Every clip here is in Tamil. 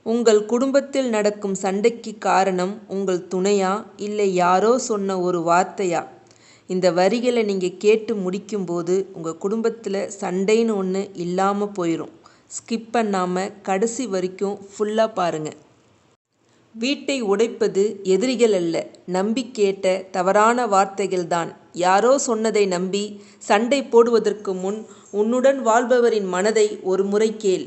உங்கள் குடும்பத்தில் நடக்கும் சண்டைக்கு காரணம் உங்கள் துணையா இல்லை யாரோ சொன்ன ஒரு வார்த்தையா? இந்த வரிகளை நீங்கள் கேட்டு முடிக்கும்போது உங்கள் குடும்பத்தில் சண்டைன்னு ஒன்று இல்லாமல் போயிடும். ஸ்கிப் பண்ணாமல் கடைசி வரைக்கும் ஃபுல்லாக பாருங்கள். வீட்டை உடைப்பது எதிரிகள் அல்ல, நம்பி கேட்ட தவறான வார்த்தைகள் தான். யாரோ சொன்னதை நம்பி சண்டை போடுவதற்கு முன் உன்னுடன் வாழ்பவரின் மனதை ஒரு முறை கேள்.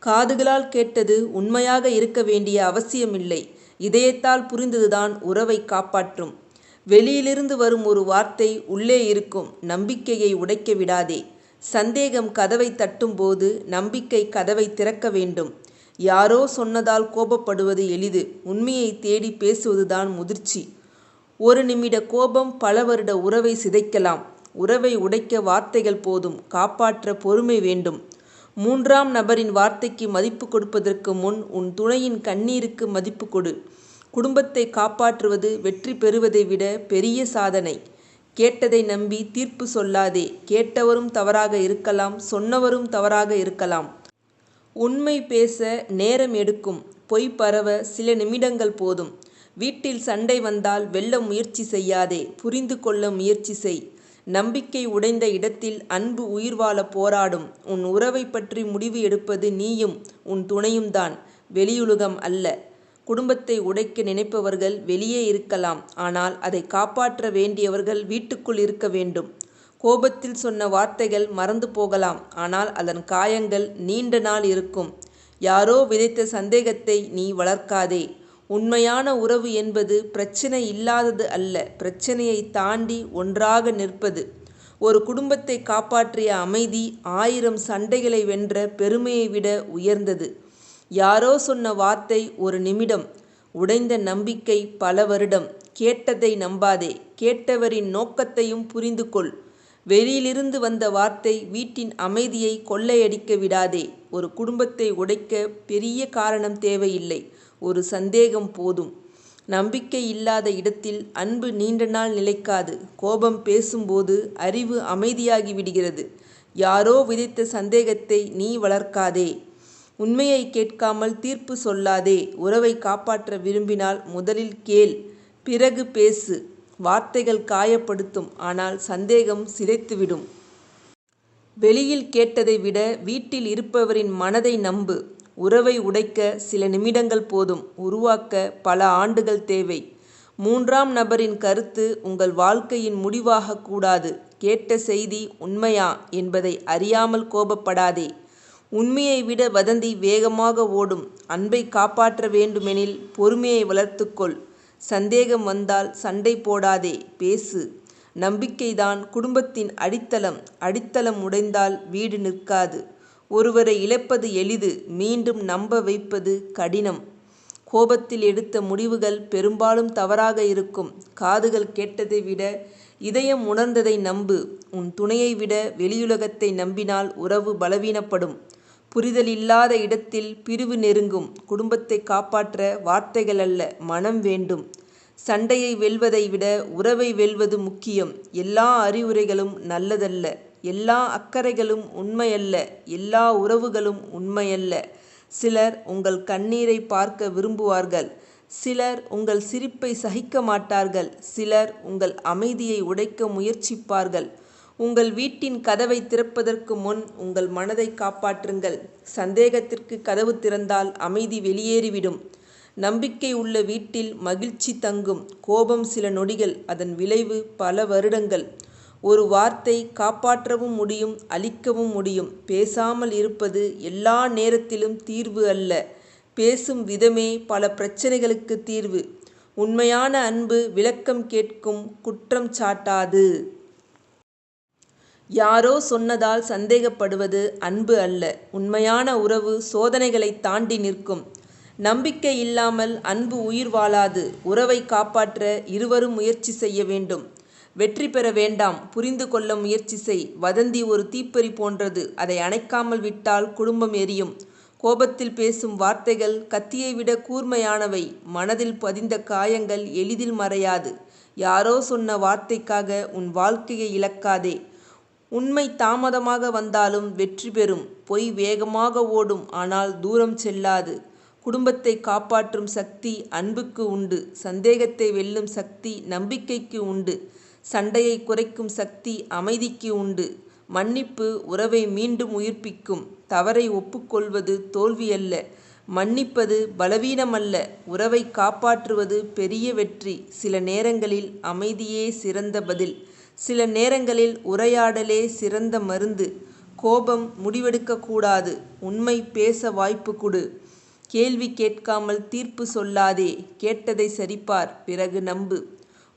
காதுகளால் கேட்டது உண்மையாக இருக்க வேண்டிய அவசியமில்லை. இதயத்தால் புரிந்ததுதான் உறவை காப்பாற்றும். வெளியிலிருந்து வரும் ஒரு வார்த்தை உள்ளே இருக்கும் நம்பிக்கையை உடைக்க விடாதே. சந்தேகம் கதவை தட்டும்போது நம்பிக்கை கதவை திறக்க வேண்டும். யாரோ சொன்னதால் கோபப்படுவது எளிது, உண்மையை தேடி பேசுவதுதான் முதிர்ச்சி. ஒரு நிமிட கோபம் பல வருட உறவை சிதைக்கலாம். உறவை உடைக்க வார்த்தைகள் போதும், காப்பாற்ற பொறுமை வேண்டும். மூன்றாம் நபரின் வார்த்தைக்கு மதிப்பு கொடுப்பதற்கு முன் உன் துணையின் கண்ணீருக்கு மதிப்பு கொடு. குடும்பத்தை காப்பாற்றுவது வெற்றி பெறுவதை விட பெரிய சாதனை. கேட்டதை நம்பி தீர்ப்பு சொல்லாதே. கேட்டவரும் தவறாக இருக்கலாம், சொன்னவரும் தவறாக இருக்கலாம். உண்மை பேச நேரம் எடுக்கும், பொய் பரவ சில நிமிடங்கள் போதும். வீட்டில் சண்டை வந்தால் வெல்ல முயற்சி செய்யாதே, புரிந்து கொள்ள முயற்சி செய். நம்பிக்கை உடைந்த இடத்தில் அன்பு உயிர் வாழ போராடும். உன் உறவை பற்றி முடிவு எடுப்பது நீயும் உன் துணையும் தான், வெளியுலகம் அல்ல. குடும்பத்தை உடைக்க நினைப்பவர்கள் வெளியே இருக்கலாம், ஆனால் அதை காப்பாற்ற வேண்டியவர்கள் வீட்டுக்குள் இருக்க வேண்டும். கோபத்தில் சொன்ன வார்த்தைகள் மறந்து போகலாம், ஆனால் அதன் காயங்கள் நீண்ட நாள் இருக்கும். யாரோ விதைத்த சந்தேகத்தை நீ வளர்க்காதே. உண்மையான உறவு என்பது பிரச்சனை இல்லாதது அல்ல, பிரச்சனையை தாண்டி ஒன்றாக நிற்பது. ஒரு குடும்பத்தை காப்பாற்றிய அமைதி 1000 சண்டைகளை வென்ற பெருமையை விட உயர்ந்தது. யாரோ சொன்ன வார்த்தை ஒரு நிமிடம், உடைந்த நம்பிக்கை பல வருடம். கேட்டதை நம்பாதே, கேட்டவரின் நோக்கத்தையும் புரிந்து கொள். வெளியிலிருந்து வந்த வார்த்தை வீட்டின் அமைதியை கொள்ளையடிக்க விடாதே. ஒரு குடும்பத்தை உடைக்க பெரிய காரணம் தேவையில்லை, ஒரு சந்தேகம் போதும். நம்பிக்கை இல்லாத இடத்தில் அன்பு நீண்ட நாள் நிலைக்காது. கோபம் பேசும்போது அறிவு அமைதியாகி விடுகிறது. யாரோ விதைத்த சந்தேகத்தை நீ வளர்க்காதே. உண்மையை கேட்காமல் தீர்ப்பு சொல்லாதே. உறவை காப்பாற்ற விரும்பினால் முதலில் கேள், பிறகு பேசு. வார்த்தைகள் காயப்படுத்தும், ஆனால் சந்தேகம் சிதைத்துவிடும். வெளியில் கேட்டதை விட வீட்டில் இருப்பவரின் மனதை நம்பு. உறவை உடைக்க சில நிமிடங்கள் போதும், உருவாக்க பல ஆண்டுகள் தேவை. மூன்றாம் நபரின் கருத்து உங்கள் வாழ்க்கையின் முடிவாக கூடாது. கேட்ட செய்தி உண்மையா என்பதை அறியாமல் கோபப்படாதே. உண்மையை விட வதந்தி வேகமாக ஓடும். அன்பை காப்பாற்ற வேண்டுமெனில் பொறுமையை வளர்த்துக்கொள். சந்தேகம் வந்தால் சண்டை போடாதே, பேசு. நம்பிக்கைதான் குடும்பத்தின் அடித்தளம். அடித்தளம் உடைந்தால் வீடு நிற்காது. ஒருவரை இழப்பது எளிது, மீண்டும் நம்ப வைப்பது கடினம். கோபத்தில் எடுத்த முடிவுகள் பெரும்பாலும் தவறாக இருக்கும். காதுகள் கேட்டதை விட இதயம் உணர்ந்ததை நம்பு. உன் துணையை விட வெளியுலகத்தை நம்பினால் உறவு பலவீனப்படும். புரிதல் இல்லாத இடத்தில் பிரிவு நெருங்கும். குடும்பத்தை காப்பாற்ற வார்த்தைகள் அல்ல, மனம் வேண்டும். சண்டையை வெல்வதை விட உறவை வெல்வது முக்கியம். எல்லா அறிவுரைகளும் நல்லதல்ல, எல்லா அக்கறைகளும் உண்மையல்ல, எல்லா உறவுகளும் உண்மையல்ல. சிலர் உங்கள் கண்ணீரை பார்க்க விரும்புவார்கள், சிலர் உங்கள் சிரிப்பை சகிக்க மாட்டார்கள், சிலர் உங்கள் அமைதியை உடைக்க முயற்சிப்பார்கள். உங்கள் வீட்டின் கதவை திறப்பதற்கு முன் உங்கள் மனதை காப்பாற்றுங்கள். சந்தேகத்திற்கு கதவு திறந்தால் அமைதி வெளியேறிவிடும். நம்பிக்கை உள்ள வீட்டில் மகிழ்ச்சி தங்கும். கோபம் சில நொடிகள், அதன் விளைவு பல வருடங்கள். ஒரு வார்த்தை காப்பாற்றவும் முடியும், அழிக்கவும் முடியும். பேசாமல் இருப்பது எல்லா நேரத்திலும் தீர்வு அல்ல, பேசும் விதமே பல பிரச்சனைகளுக்கு தீர்வு. உண்மையான அன்பு விளக்கம் கேட்கும், குற்றம் சாட்டாது. யாரோ சொன்னதால் சந்தேகப்படுவது அன்பு அல்ல. உண்மையான உறவு சோதனைகளை தாண்டி நிற்கும். நம்பிக்கை இல்லாமல் அன்பு உயிர் வாழாது. உறவை காப்பாற்ற இருவரும் முயற்சி செய்ய வேண்டும். வெற்றி பெற வேண்டாம், புரிந்து கொள்ள முயற்சி செய். வதந்தி ஒரு தீப்பொறி போன்றது, அதை அணைக்காமல் விட்டால் குடும்பம் எரியும். கோபத்தில் பேசும் வார்த்தைகள் கத்தியை விட கூர்மையானவை. மனதில் பதிந்த காயங்கள் எளிதில் மறையாது. யாரோ சொன்ன வார்த்தைக்காக உன் வாழ்க்கையை இழக்காதே. உண்மை தாமதமாக வந்தாலும் வெற்றி பெறும். பொய் வேகமாக ஓடும், ஆனால் தூரம் செல்லாது. குடும்பத்தை காப்பாற்றும் சக்தி அன்புக்கு உண்டு. சந்தேகத்தை வெல்லும் சக்தி நம்பிக்கைக்கு உண்டு. சண்டையை குறைக்கும் சக்தி அமைதிக்கு உண்டு. மன்னிப்பு உறவை மீண்டும் உயிர்ப்பிக்கும். தவறை ஒப்புக்கொள்வது தோல்வியல்ல, மன்னிப்பது பலவீனமல்ல. உறவை காப்பாற்றுவது பெரிய வெற்றி. சில நேரங்களில் அமைதியே சிறந்த பதில். சில நேரங்களில் உரையாடலே சிறந்த மருந்து. கோபம் முடிவெடுக்கக்கூடாது. உண்மை பேச வாய்ப்பு கொடு. கேள்வி கேட்காமல் தீர்ப்பு சொல்லாதே. கேட்டதை சரிபார், பிறகு நம்பு.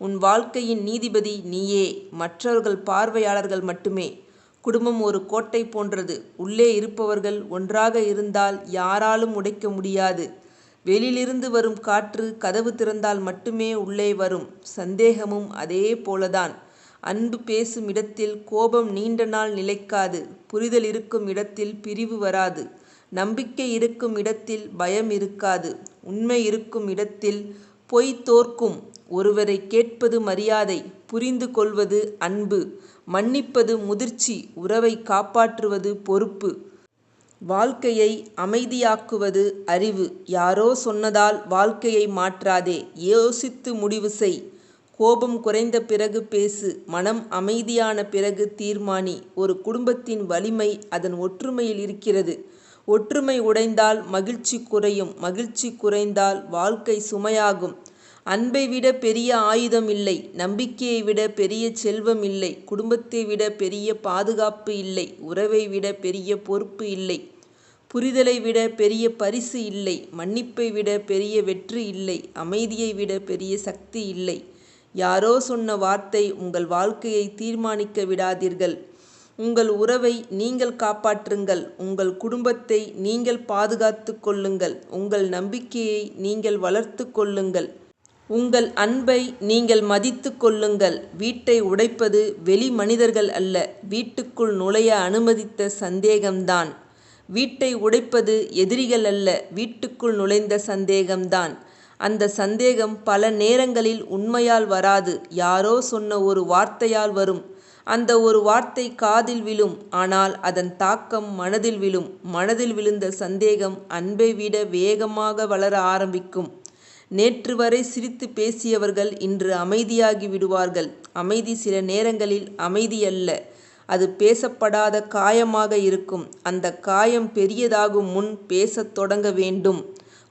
உன் வாழ்க்கையின் நீதிபதி நீயே, மற்றவர்கள் பார்வையாளர்கள் மட்டுமே. குடும்பம் ஒரு கோட்டை போன்றது. உள்ளே இருப்பவர்கள் ஒன்றாக இருந்தால் யாராலும் உடைக்க முடியாது. வெளியிலிருந்து வரும் காற்று கதவு திறந்தால் மட்டுமே உள்ளே வரும். சந்தேகமும் அதே போலதான். அன்பு பேசும் இடத்தில் கோபம் நீண்ட நாள் நிலைக்காது. புரிதல் இருக்கும் இடத்தில் பிரிவு வராது. நம்பிக்கை இருக்கும் இடத்தில் பயம் இருக்காது. உண்மை இருக்கும் இடத்தில் பொய் தோற்கும். ஒருவரை கேட்பது மரியாதை, புரிந்து கொள்வது அன்பு, மன்னிப்பது முதிர்ச்சி, உறவை காப்பாற்றுவது பொறுப்பு. வாழ்க்கையை அமைதியாக்குவது அறிவு. யாரோ சொன்னதால் வாழ்க்கையை மாற்றாதே. யோசித்து முடிவு செய். கோபம் குறைந்த பிறகு பேசு. மனம் அமைதியான பிறகு தீர்மானி. ஒரு குடும்பத்தின் வலிமை அதன் ஒற்றுமையில் இருக்கிறது. ஒற்றுமை உடைந்தால் மகிழ்ச்சி குறையும். மகிழ்ச்சி குறைந்தால் வாழ்க்கை சுமையாகும். அன்பை விட பெரிய ஆயுதம் இல்லை. நம்பிக்கையை விட பெரிய செல்வம் இல்லை. குடும்பத்தை விட பெரிய பாதுகாப்பு இல்லை. உறவை விட பெரிய பொறுப்பு இல்லை. புரிதலை விட பெரிய பரிசு இல்லை. மன்னிப்பை விட பெரிய வெற்றி இல்லை. அமைதியை விட பெரிய சக்தி இல்லை. யாரோ சொன்ன வார்த்தை உங்கள் வாழ்க்கையை தீர்மானிக்க விடாதீர்கள். உங்கள் உறவை நீங்கள் காப்பாற்றுங்கள். உங்கள் குடும்பத்தை நீங்கள் பாதுகாத்து கொள்ளுங்கள். உங்கள் நம்பிக்கையை நீங்கள் வளர்த்து கொள்ளுங்கள். உங்கள் அன்பை நீங்கள் மதித்து கொள்ளுங்கள். வீட்டை உடைப்பது வெளி மனிதர்கள் அல்ல, வீட்டுக்குள் நுழைய அனுமதித்த சந்தேகம்தான். வீட்டை உடைப்பது எதிரிகள் அல்ல, வீட்டுக்குள் நுழைந்த சந்தேகம்தான். அந்த சந்தேகம் பல நேரங்களில் உண்மையால் வராது, யாரோ சொன்ன ஒரு வார்த்தையால் வரும். அந்த ஒரு வார்த்தை காதில் விழும், ஆனால் அதன் தாக்கம் மனதில் விழும். மனதில் விழுந்த சந்தேகம் அன்பை விட வேகமாக வளர ஆரம்பிக்கும். நேற்று வரை சிரித்து பேசியவர்கள் இன்று அமைதியாகி விடுவார்கள். அமைதி சில நேரங்களில் அமைதி அல்ல, அது பேசப்படாத காயமாக இருக்கும். அந்த காயம் பெரியதாகும் முன் பேசத் தொடங்க வேண்டும்.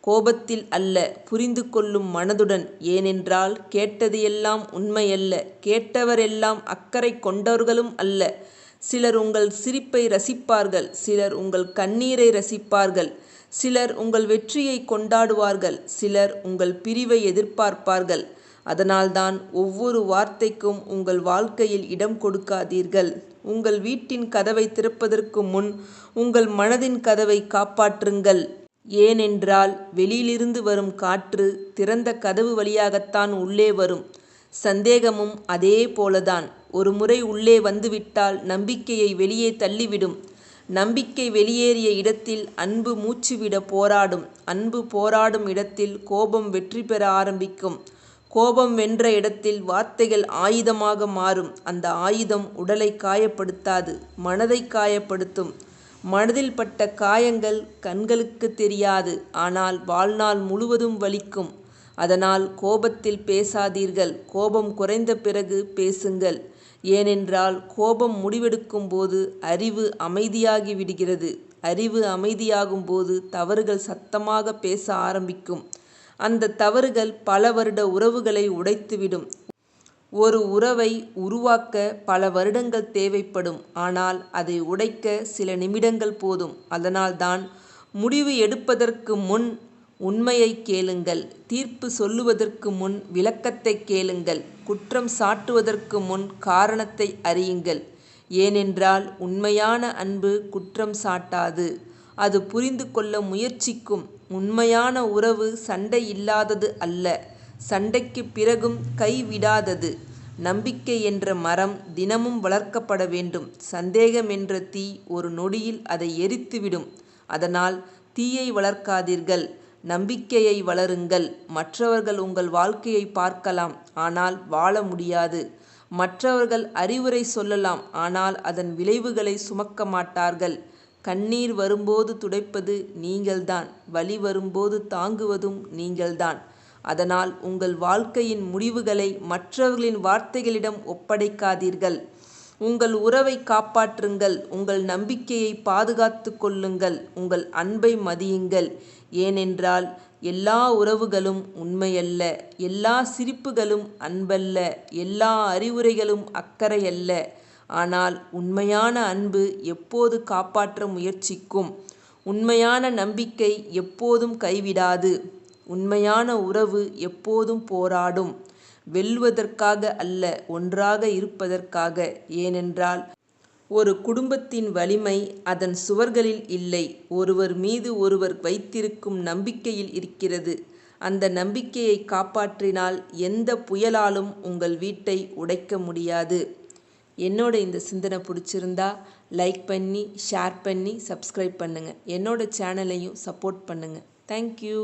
கோபத்தில் அல்ல, புரிந்து கொள்ளும் மனதுடன். ஏனென்றால் கேட்டது எல்லாம் உண்மையல்ல, கேட்டவரெல்லாம் அக்கறை கொண்டவர்களும் அல்ல. சிலர் உங்கள் சிரிப்பை ரசிப்பார்கள், சிலர் உங்கள் கண்ணீரை ரசிப்பார்கள், சிலர் உங்கள் வெற்றியை கொண்டாடுவார்கள், சிலர் உங்கள் பிரிவை எதிர்பார்ப்பார்கள். அதனால்தான் ஒவ்வொரு வார்த்தைக்கும் உங்கள் வாழ்க்கையில் இடம் கொடுக்காதீர்கள். உங்கள் வீட்டின் கதவை திறப்பதற்கு முன் உங்கள் மனதின் கதவை காப்பாற்றுங்கள். ஏனென்றால் வெளியிலிருந்து வரும் காற்று திறந்த கதவு வழியாகத்தான் உள்ளே வரும். சந்தேகமும் அதே போலதான். ஒரு முறை உள்ளே வந்துவிட்டால் நம்பிக்கையை வெளியே தள்ளிவிடும். நம்பிக்கை வெளியேறிய இடத்தில் அன்பு மூச்சுவிட போராடும். அன்பு போராடும் இடத்தில் கோபம் வெற்றி பெற ஆரம்பிக்கும். கோபம் வென்ற இடத்தில் வார்த்தைகள் ஆயுதமாக மாறும். அந்த ஆயுதம் உடலை காயப்படுத்தாது, மனதை காயப்படுத்தும். மனதில் பட்ட காயங்கள் கண்களுக்கு தெரியாது, ஆனால் வாழ்நாள் முழுவதும் வலிக்கும். அதனால் கோபத்தில் பேசாதீர்கள். கோபம் குறைந்த பிறகு பேசுங்கள். ஏனென்றால் கோபம் முடிவெடுக்கும் போது அறிவு அமைதியாகி விடுகிறது. அறிவு அமைதியாகும் போது தவறுகள் சத்தமாக பேச ஆரம்பிக்கும். அந்த தவறுகள் பல வருட உறவுகளை உடைத்துவிடும். ஒரு உறவை உருவாக்க பல வருடங்கள் தேவைப்படும், ஆனால் அதை உடைக்க சில நிமிடங்கள் போதும். அதனால்தான் முடிவு எடுப்பதற்கு முன் உண்மையை கேளுங்கள். தீர்ப்பு சொல்லுவதற்கு முன் விளக்கத்தை கேளுங்கள். குற்றம் சாட்டுவதற்கு முன் காரணத்தை அறியுங்கள். ஏனென்றால் உண்மையான அன்பு குற்றம் சாட்டாது, அது புரிந்து கொள்ள முயற்சிக்கும். உண்மையான உறவு சண்டை இல்லாதது அல்ல, சண்டைக்கு பிறகும் கைவிடாதது. நம்பிக்கை என்ற மரம் தினமும் வளர்க்கப்பட வேண்டும். சந்தேகம் என்ற தீ ஒரு நொடியில் அதை எரித்துவிடும். அதனால் தீயை வளர்க்காதீர்கள், நம்பிக்கையை வளருங்கள். மற்றவர்கள் உங்கள் வாழ்க்கையை பார்க்கலாம், ஆனால் வாழ முடியாது. மற்றவர்கள் அறிவுரை சொல்லலாம், ஆனால் அதன் விளைவுகளை சுமக்க மாட்டார்கள். கண்ணீர் வரும்போது துடைப்பது நீங்கள்தான், வலி வரும்போது தாங்குவதும் நீங்கள்தான். அதனால் உங்கள் வாழ்க்கையின் முடிவுகளை மற்றவர்களின் வார்த்தைகளிடம் ஒப்படைக்காதீர்கள். உங்கள் உறவை காப்பாற்றுங்கள், உங்கள் நம்பிக்கையை பாதுகாத்து கொள்ளுங்கள், உங்கள் அன்பை மதியுங்கள். ஏனென்றால் எல்லா உறவுகளும் உண்மையல்ல, எல்லா சிரிப்புகளும் அன்பல்ல, எல்லா அறிவுரைகளும் அக்கறையல்ல. ஆனால் உண்மையான அன்பு எப்போது காப்பாற்ற முயற்சிக்கும். உண்மையான நம்பிக்கை எப்போதும் கைவிடாது. உண்மையான உறவு எப்போதும் போராடும். வெல்வதற்காக அல்ல, ஒன்றாக இருப்பதற்காக. ஏனென்றால் ஒரு குடும்பத்தின் வலிமை அதன் சுவர்களில் இல்லை, ஒருவர் மீது ஒருவர் வைத்திருக்கும் நம்பிக்கையில் இருக்கிறது. அந்த நம்பிக்கையை காப்பாற்றினால் எந்த புயலாலும் உங்கள் வீட்டை உடைக்க முடியாது. என்னோட இந்த சிந்தனை பிடிச்சிருந்தா லைக் பண்ணி, ஷேர் பண்ணி, சப்ஸ்கிரைப் பண்ணுங்கள். என்னோட சேனலையும் சப்போர்ட் பண்ணுங்கள். தேங்க்யூ.